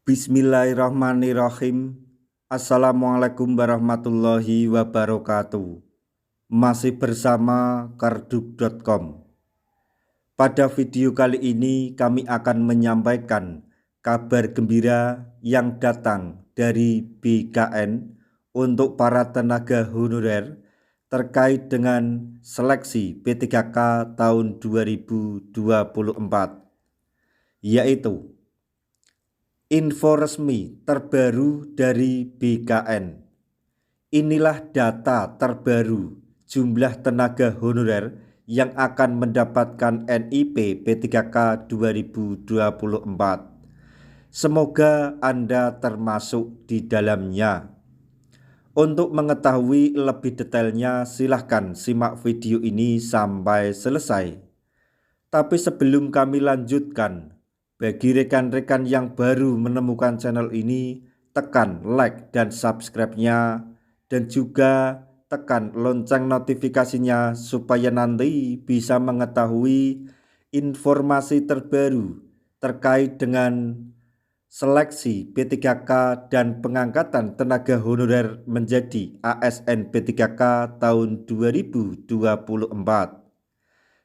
Bismillahirrahmanirrahim. Assalamualaikum warahmatullahi wabarakatuh. Masih bersama karduk.com. Pada video kali ini kami akan menyampaikan kabar gembira yang datang dari BKN untuk para tenaga honorer terkait dengan seleksi P3K tahun 2024, yaitu info resmi terbaru dari BKN. Inilah data terbaru jumlah tenaga honorer yang akan mendapatkan NIP P3K 2024. Semoga Anda termasuk di dalamnya. Untuk mengetahui lebih detailnya, silahkan simak video ini sampai selesai. Tapi sebelum kami lanjutkan, bagi rekan-rekan yang baru menemukan channel ini, tekan like dan subscribe-nya, dan juga tekan lonceng notifikasinya supaya nanti bisa mengetahui informasi terbaru terkait dengan seleksi P3K dan pengangkatan tenaga honorer menjadi ASN P3K tahun 2024.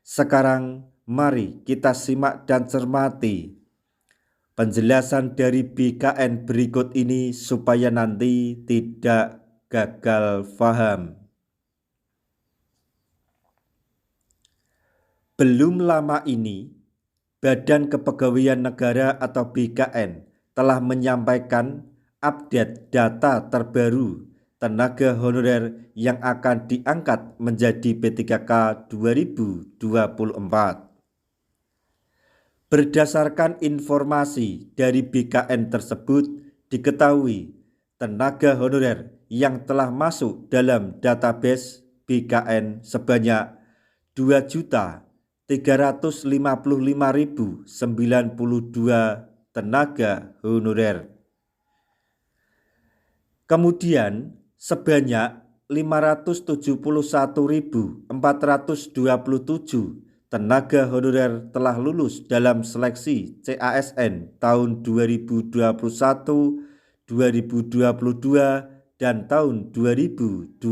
Sekarang mari kita simak dan cermati penjelasan dari BKN berikut ini supaya nanti tidak gagal paham. Belum lama ini, Badan Kepegawaian Negara atau BKN telah menyampaikan update data terbaru tenaga honorer yang akan diangkat menjadi P3K 2024. Berdasarkan informasi dari BKN tersebut, diketahui tenaga honorer yang telah masuk dalam database BKN sebanyak 2.355.092 tenaga honorer. Kemudian sebanyak 571.427 tenaga honorer telah lulus dalam seleksi CASN tahun 2021, 2022, dan tahun 2023.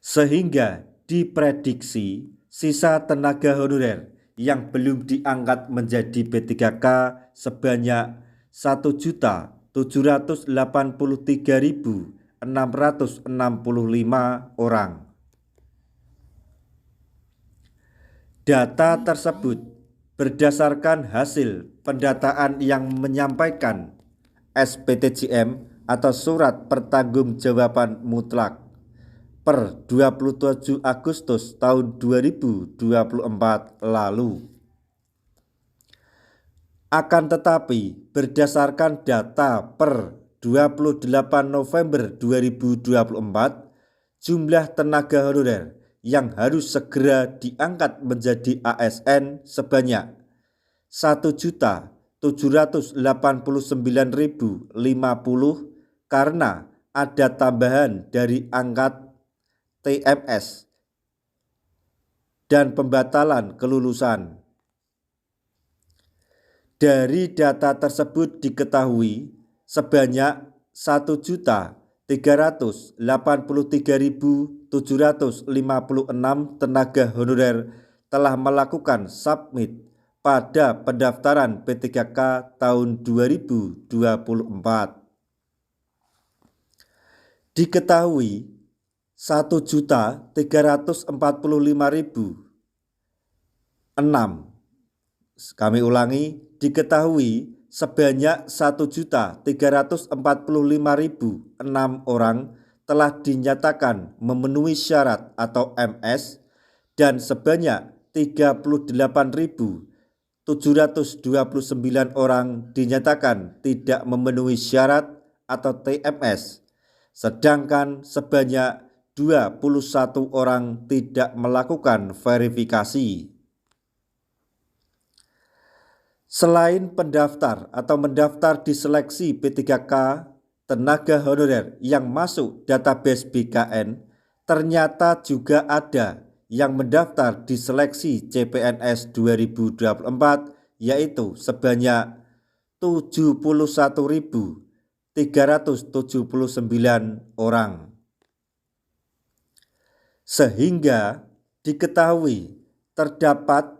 Sehingga diprediksi sisa tenaga honorer yang belum diangkat menjadi P3K sebanyak 1.783.665 orang. Data tersebut berdasarkan hasil pendataan yang menyampaikan SPTJM atau Surat Pertanggungjawaban Mutlak per 27 Agustus tahun 2024 lalu. Akan tetapi berdasarkan data per 28 November 2024, jumlah tenaga honorer yang harus segera diangkat menjadi ASN sebanyak 1.789.050 karena ada tambahan dari angkat TMS dan pembatalan kelulusan. Dari data tersebut diketahui sebanyak 1.383.756 tenaga honorer telah melakukan submit pada pendaftaran P3K tahun 2024. Diketahui 1.345.006. Kami ulangi, diketahui sebanyak 1.345.006 orang telah dinyatakan memenuhi syarat atau MS dan sebanyak 38.729 orang dinyatakan tidak memenuhi syarat atau TMS, sedangkan sebanyak 21 orang tidak melakukan verifikasi. Selain pendaftar atau mendaftar di seleksi P3K, tenaga honorer yang masuk database BKN ternyata juga ada yang mendaftar di seleksi CPNS 2024 yaitu sebanyak 71.379 orang. Sehingga diketahui terdapat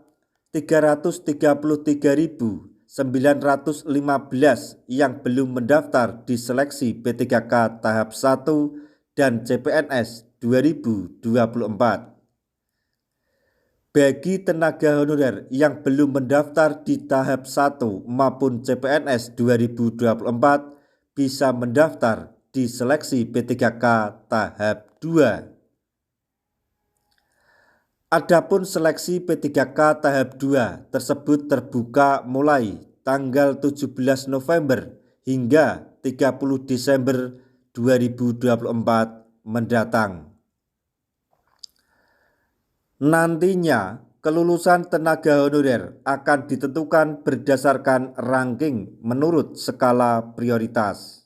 333.915 yang belum mendaftar di seleksi P3K tahap 1 dan CPNS 2024. Bagi tenaga honorer yang belum mendaftar di tahap 1 maupun CPNS 2024 bisa mendaftar di seleksi P3K tahap 2. Adapun seleksi P3K tahap 2 tersebut terbuka mulai tanggal 17 November hingga 30 Desember 2024 mendatang. Nantinya kelulusan tenaga honorer akan ditentukan berdasarkan ranking menurut skala prioritas.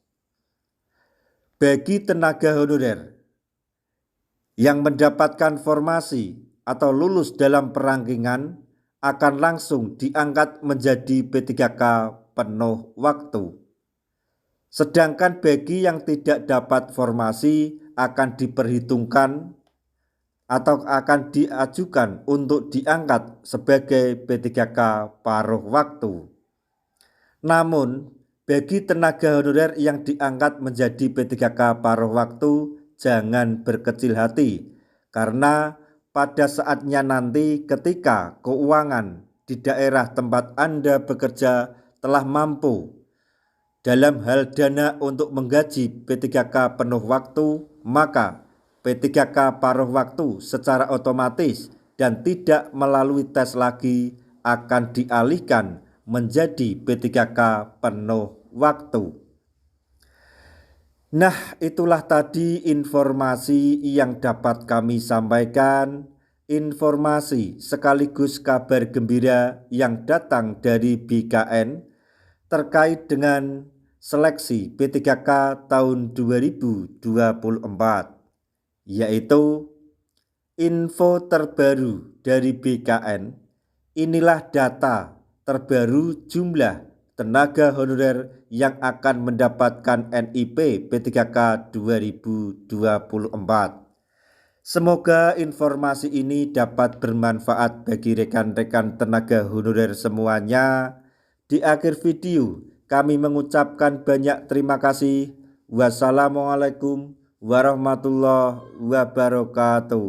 Bagi tenaga honorer yang mendapatkan formasi atau lulus dalam perangkingan akan langsung diangkat menjadi P3K penuh waktu. Sedangkan bagi yang tidak dapat formasi akan diperhitungkan atau akan diajukan untuk diangkat sebagai P3K paruh waktu. Namun, bagi tenaga honorer yang diangkat menjadi P3K paruh waktu, jangan berkecil hati karena pada saatnya nanti ketika keuangan di daerah tempat Anda bekerja telah mampu dalam hal dana untuk menggaji P3K penuh waktu, maka P3K paruh waktu secara otomatis dan tidak melalui tes lagi akan dialihkan menjadi P3K penuh waktu. Nah, itulah tadi informasi yang dapat kami sampaikan, informasi sekaligus kabar gembira yang datang dari BKN terkait dengan seleksi P3K tahun 2024, yaitu info terbaru dari BKN. Inilah data terbaru jumlah tenaga honorer yang akan mendapatkan NIP P3K 2024. Semoga informasi ini dapat bermanfaat bagi rekan-rekan tenaga honorer semuanya. Di akhir video kami mengucapkan banyak terima kasih. Wassalamualaikum warahmatullahi wabarakatuh.